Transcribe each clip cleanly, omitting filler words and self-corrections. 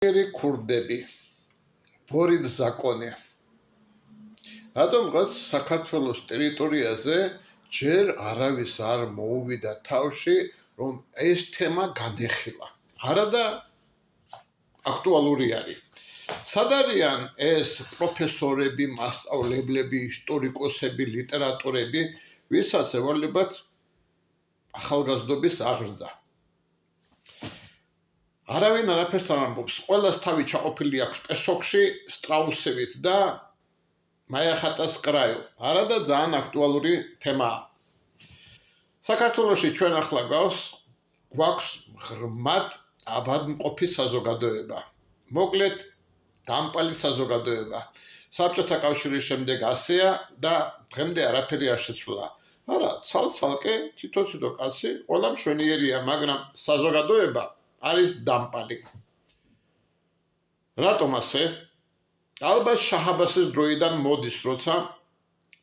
ქურდები ვორიბ ზაკონე რატომღაც საქართველოს ტერიტორიაზე ჯერ არავის არ მოუვიდა თავში რომ ეს თემა განეხილა არადა აქტუალური არის სად არიან ეს პროფესორები მასწავლებლები ისტორიკოსები ლიტერატორები ვისაც ევალებათ ახალგაზრდობის აღზრდა არავინ არაფერს არ ამბობს ყველას თავი ჩაყოფილი აქვს პესოქში სტრაუსებით და მაიახატას კრაიო არადა ძალიან აქტუალური თემაა საქართველოში ჩვენ ახლა გვაქვს ღრმად აბადმყოფი საზოგადოება მოკლედ დამპალი საზოგადოება საბჭოთა კავშირის შემდეგ ასეა და დღემდე არაფერი არ შეცვლა არა ცალ-ცალკე თითო-თითო კაცი ყველა მშვენიერია მაგრამ საზოგადოება არის დამპალი რატომ ასე ალბათ შაჰ-აბასის დროიდან მოდის როცა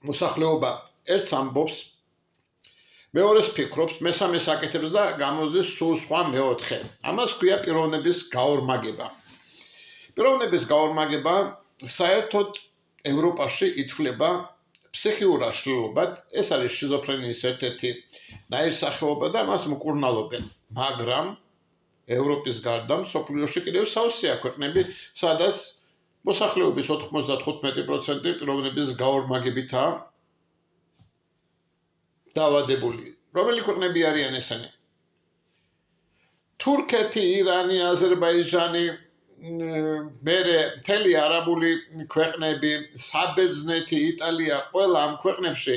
მოსახლეობა ერთს ამბობს მეორეს ფიქრობს მესამეს აკეთებს და გამოდის სულ სხვა მეოთხე ამას ქვია პიროვნების გაორმაგება პიროვნების გაორმაგება საერთოდ ევროპაში ითვლება ფსიქიურ აშლილობად ეს არის შიზოფრენიის ერთ-ერთი ნაირსახეობა და მას მკურნალობენ მაგრამ ევროპის გარდა მსოფლიოში კიდევ სავსეა ქვეყნები სადაც მოსახლეობის 95% პიროვნების გაორმაგებითაა დაავადებული რომელი ქვეყნები არიან ესენი თურქეთი ირანი აზერბაიჯანი მერე მთელი არაბული ქვეყნები საბერძნეთი იტალია ყველა ამ ქვეყნებში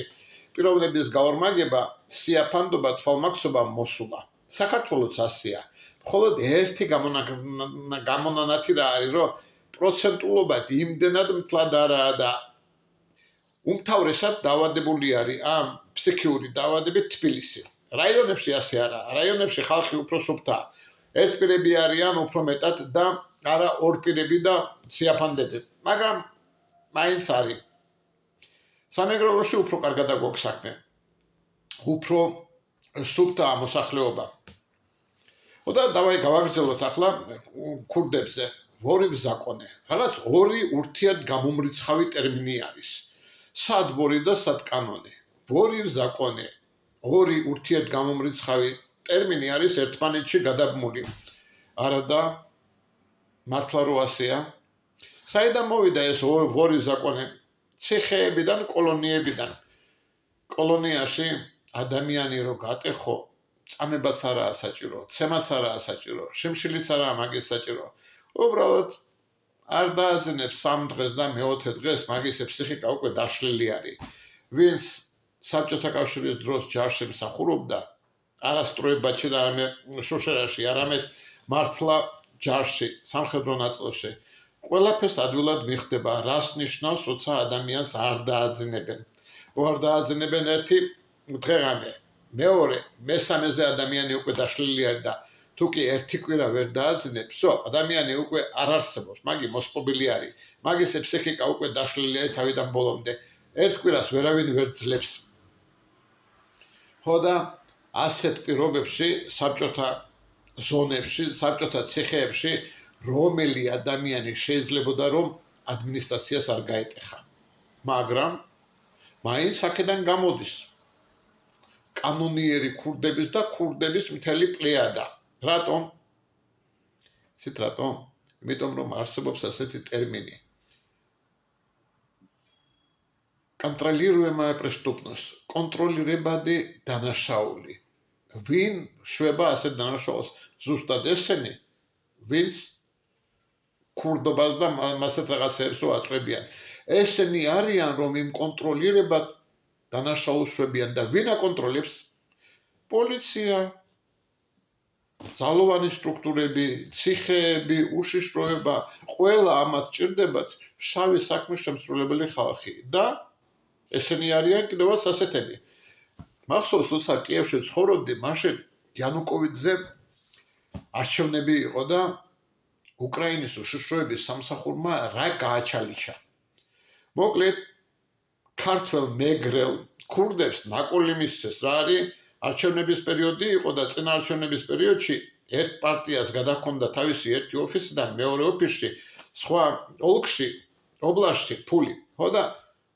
პიროვნების გაორმაგება სიაფანდობა თვალმაქცობა მოსულა საქართველოც ასეა მხოლოდ ერთი გამონანათი რა არის რომ პროცენტულობად იმდენად მთლად არაა და უმთავრესად დაავადებული არის ამ ფსიქიური დაავადებით თბილისი რაიონებში ასე არა რაიონებში ხალხი უფრო სუფთაა ერთპირები არიან უფრო მეტად და არა ორპირები და სიაფანდები მაგრამ მაინც არის სამეგრელოში უფრო კარგად გვაქვს საქმე უფრო სუფთაა მოსახლეობა და დავაი გავაგრძელოთ ახლა ქურდებზე ვორიბ ზაკონე რაღაც ორი ურთიერთ გამომრიცხავი ტერმინი არის სად ვორი და სად კანონი ვორიბ ზაკონე ორი ურთიერთ გამომრიცხავი ტერმინი არის ერთმანეთში გადაბმული არადა მართლა რო ასეა საიდან მოვიდა ეს ვორიბ ზაკონე ციხეებიდან კოლონიაში ადამიანი რო გატეხო წამებაც არაა საჭირო, ცემაც არაა საჭირო, შიმშილიც არაა მაგის საჭირო. უბრალოდ არ დააძინებს 3 დღეს და მეოთხე დღეს მაგის ფსიქიკა უკვე დაშლილი არის. ვინც საბჭოთა კავშირის დროს ჯარში მსახურობდა, არა სტროებაში და არამედ შუშერაში, არამედ მართლა ჯარში, სამხედრო ნაწილში, ყველაფერს ადვილად მიხვდება, რას ნიშნავს, როცა ადამიანს არ დააძინებენ. არ დააძინებენ ერთი დღეღამე მეორე მესამეზე ადამიანი უკვე დაშლილი არის და თუ კი ერთი კვირა ვერ დააძინებს, ადამიანი უკვე არ არსებობს, მაგი მოსპობილი არის. მაგის ფსიქიკა უკვე დაშლილი არის თავიდან ბოლომდე. ერთ კვირას ვერავინ ვერ ძლებს. ხო და ასეთ პირობებში საბჭოთა ზონებში, საბჭოთა ციხეებში რომელი ადამიანი შეიძლებოდა რომ ადმინისტრაციას არ გაეტეხა. მაგრამ მაინც აქედან გამოდის კანონიერი ქურდების და ქურდების მთელი პლეიადა. რატომ? ცით რატომ? იმიტომ რომ არსებობს ასეთი ტერმინი. კონტროლируемая преступность, კონტროლირებადი დანაშაული. ვინ შვება ასეთ დანაშაულს? ზუსტად ესენი, ვინც ქურდობას და მასეთ რაღაცებს უაწყვებიან. ესენი არიან რომ იმ კონტროლირებად დანაშაულს შვებიან და ვინ აკონტროლებს? პოლიცია, ძალოვანი სტრუქტურები, ციხეები, უშიშროება, ყველა ამათ ჭირდებათ შავი საქმის შემსრულებელი ხალხი და ესენი არიან კიდევაც ასეთები. მახსოვს, როცა კიევში ცხოვრობდი, მაშინ იანუკოვიჩზე არჩევნები იყო და უკრაინის უშიშროების სამსახურმა რა გააჩალიჩა. მოკლედ ქართველ მეგრელ ქურდებს ნაკოლი მისცეს რა არის არჩევნების პერიოდი იყო და წინა არჩევნების პერიოდში ერთ პარტიას გადაჰქონდა თავისი ერთი ოფისიდან მეორე ოფისში, სხვა ოლქში, ობლასტში ფული. ხო და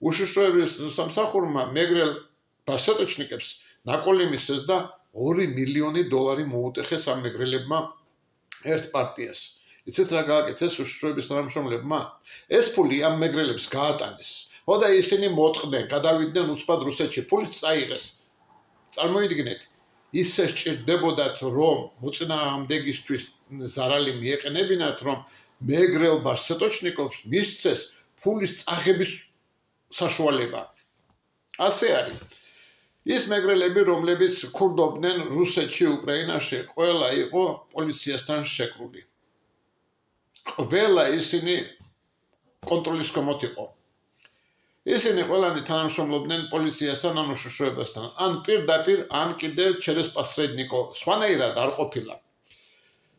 უშიშროების სამსახურმა მეგრელ ბასატოჩნიკებს ნაკოლი მისცეს და $2 მილიონი მოუტეხეს ამ მეგრელებმა ერთ პარტიას. იცით რა გააკეთეს უშიშროების თანამშრომლებმა? ეს ფული ამ მეგრელებს გაატანეს. ხო და ისინი მოწყდნენ, გადავიდნენ უცბად რუსეთში, ფულიც წაიღეს. წარმოიდგინეთ, ისე სჭირდებოდათ, რომ მოწინააღმდეგისთვის ზარალი მიეყენებინათ, რომ მეგრელ ბასატოჩნიკებს მისცეს ფულის წაღების საშუალება. ასე არის. ის მეგრელები, რომლებიც ქურდობდნენ რუსეთში, უკრაინაში, ყველა იყო პოლიციასთან შეკრული. ყველა ისინი კონტროლის ქვემოთ იყო. ისინი ყველანი თანამშრომლობდნენ პოლიციასთან ან უშიშროებასთან, ან პირდაპირ, ან კიდევ через посредников, სხვანაირად არ ყოფილა.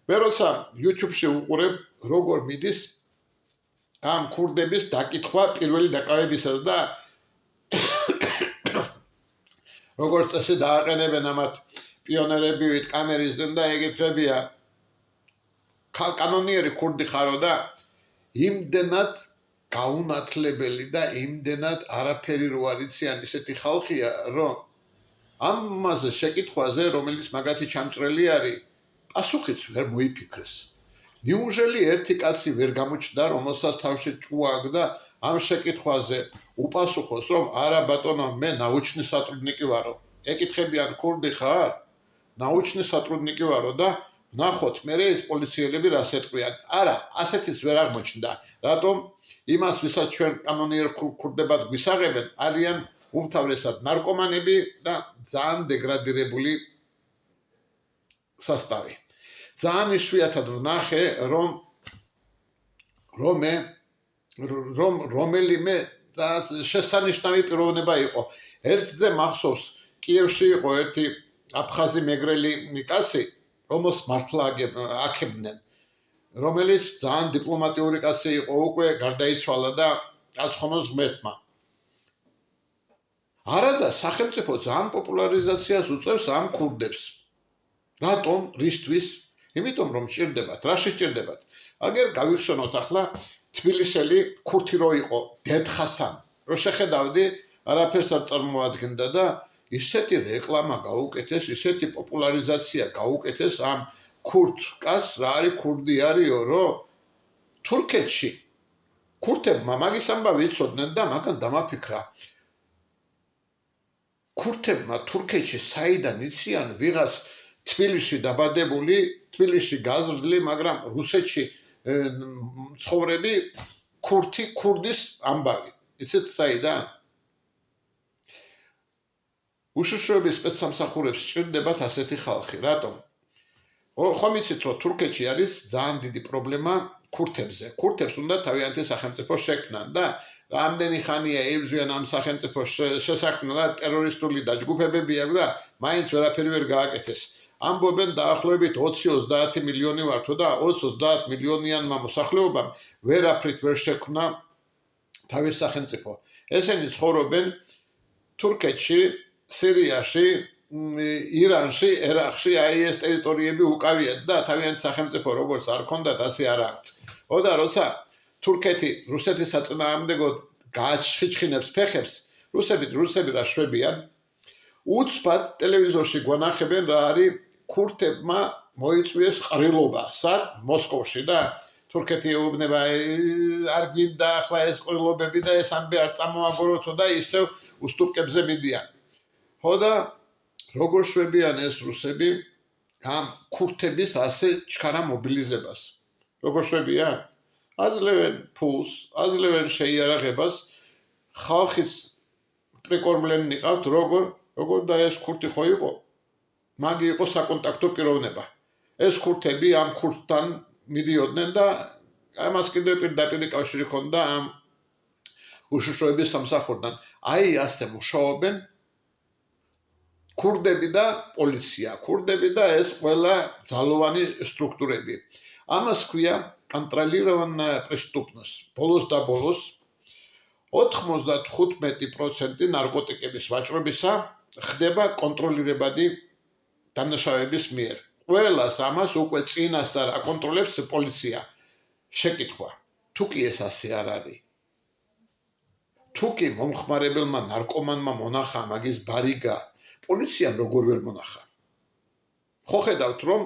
მე როცა YouTube-ში უყურებ, როგორ მიდის ამ ქურდების დაკითხვა პირველი დაკავებისას და როგორც წესი დააყენებენ ამათ პიონერები ვით კამერისგან და ეკითხებია კანონიერი ქურდი ხარო და იმდენად გაუნათლებელი და იმდენად არაფერი რო არ იციან ისეთი ხალხია, რომ ამაზე შეკითხვაზე, რომელიც მაგათი ჩამჭრელი არის, პასუხიც ვერ მოიფიქრეს. ნიუჟელი ერთი კაცი ვერ გამოჩნდა, რომელსაც თავში ჭკუა აქვს და ამ შეკითხვაზე უპასუხოს, რომ არა ბატონო, მე ნაუჩნი სატრუდნიკი ვარო. ეკითხებიან ქურდი ხარ? ნაუჩნი სატრუდნიკი ვარო და ნახოთ, მე ეს პოლიციელები რას ეტყვიან. არა, ასეთიც ვერ აღმოჩნდა. რატომ? იმას, ვისაც ჩვენ კანონიერ ქურდებად გვისაღებენ, არიან უმთავრესად ნარკომანები და ძალიან დეგრადირებული სასტავი. ძალიან იშვიათად ვნახე, რომ რომელიმე და შესანიშნავი პიროვნება იყო. ერთზე მახსოვს, კიევში იყო ერთი აფხაზი მეგრელი კაცი, რომელს მართლა აქებდნენ. რომელიც ძალიან დიპლომატიური კაცი იყო, უკვე გარდაიცვალა და კაცხონოს ღმერთმა. არადა სახელმწიფო ძალიან პოპულარიზაციას უწევს ამ ქურდებს. რატომ? რისთვის? იმიტომ რომ ჭირდებათ. რა შეჭირდებათ? აგერ გავიხსენოთ ახლა თბილისელი ქურთი რო იყო, დედხასან. რო შეხედავდი, არაფერს არ წარმოადგენდა და ისეთი რეკლამა გაუკეთეს, ისეთი პოპულარიზაცია გაუკეთეს ამ ქურთ კაცს, რა არის ქურდი არისო, რომ თურქეთში ქურთებმა მაგის ამბავი იცოდნენ და მაგან დამაფიქრა. ქურთებმა თურქეთში საიდან იციან ვიღაც თბილისში დაბადებული, თბილისში გაზრდილი, მაგრამ რუსეთში ცხოვრები ქურდის ამბავი. იცით საიდან? უშიშროების სპეცსამსახურებს სჭირდებათ ასეთი ხალხი. რატომ? ხომ იცით, რომ თურქეთში არის ძალიან დიდი პრობლემა ქურთებზე. ქურთებს უნდა თავიანთი სახელმწიფო შექმნან და რამდენი ხანია ებრძვიან ამ სახელმწიფოს შესაქმნელად, ტერორისტული დაჯგუფებები აქვს და მაინც ვერაფერი ვერ გააკეთეს. ამბობენ დაახლოებით 20-30 მილიონი ვართო და 20-30 მილიონიანმა მოსახლეობამ ვერაფრით ვერ შექმნა თავის სახელმწიფო. ესენი ცხოვრობენ თურქეთში, სირიაში, ირანში, ერაყში, აი ეს ტერიტორიები უკავიათ და თავიანთი სახელმწიფო როგორც არ ქონდათ, ასე არ აქვთ. ხო და როცა თურქეთი რუსეთის საწინააღმდეგოდ გააჩხიჩხინებს ფეხებს, რუსები რა შვებიან? უცბად ტელევიზორში გვანახებენ რა არის ქურთებმა მოიწვიეს ყრილობა, სად? მოსკოვში და თურქეთი ეუბნება არ გვინდა ახლა ეს ყრილობები და ეს ამბი არ წამოაგოროთო და ისევ უსტუპკებზე მიდიან. ხო და როგორ შვებიან ეს რუსები ამ ქურთების ასე ჩქარა მობილიზებას? როგორ შვებიან? აძლევენ ფულს, აძლევენ შეიარაღებას, ხალხის პრიკორმლენი ყავთ, როგორ და ეს ქურთი ხო იყო? მაგი იყო საკონტაქტო პიროვნება. ეს ქურთები ამ ქურთთან მიდიოდნენ და ამას კიდევ პირდაპირ კავშირი ჰქონდა ამ უშიშროების სამსახურთან. აი ასე მუშაობენ ქურდები და პოლიცია, ქურდები და ეს ყველა ძალოვანი სტრუქტურები. ამას ქვია კონტროლირованная преступность. ბოლოს და ბოლოს 95% ნარკოტიკების ვაჭრობისა ხდება კონტროლირებადი დამნაშავების მიერ. ყველას ამას უკვე წინასწარ აკონტროლებს პოლიცია. შეკითხვა, თუ კი ეს ასე არ არის, თუ კი მომხმარებელმა ნარკომანმა მონახა მაგის ბარიგა, პოლიციამ როგორ ვერ მონახა? ხო ხედავთ, რომ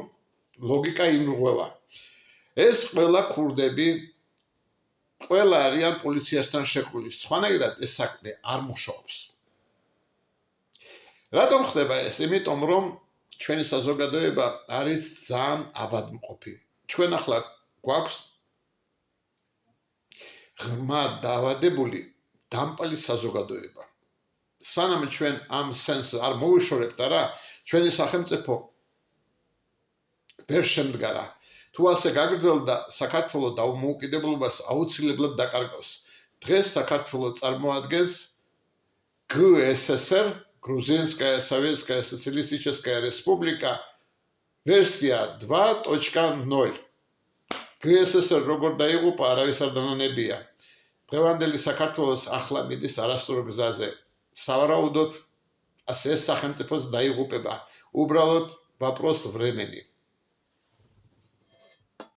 ლოგიკა იმრღვევა. ეს ყველა ქურდები, ყველა არიან პოლიციასთან შეკრული, სხვანაირად ეს საქმე არ მუშაობს. რატომ ხდება ეს? იმიტომ რომ ჩვენი საზოგადოება არის ძალიან აბადმყოფი. ჩვენ ახლა გვაქვს ღრმა დავადებული დამპალი საზოგადოება. სანამ ჩვენ ამ სენს არ მოვიშორებთ არა, ჩვენი სახელმწიფო ვერ შემდგარა. თუ ასე გაგრძელდა, საქართველოს დაუმოუკიდებლობას აუცილებლად დაკარგავს. დღეს საქართველოს წარმოადგენს ГССР, Грузинская Советская Социалистическая Республика, версия 2.0. ГССР როგორ დაიღუპა, არავის არ დანონებია. დღევანდელი საქართველოს ახლა მიდის არასწორ გზაზე. სავარაუდოდ ასე სახელმწიფოს დაიღუპება. უბრალოდ вопрос времени.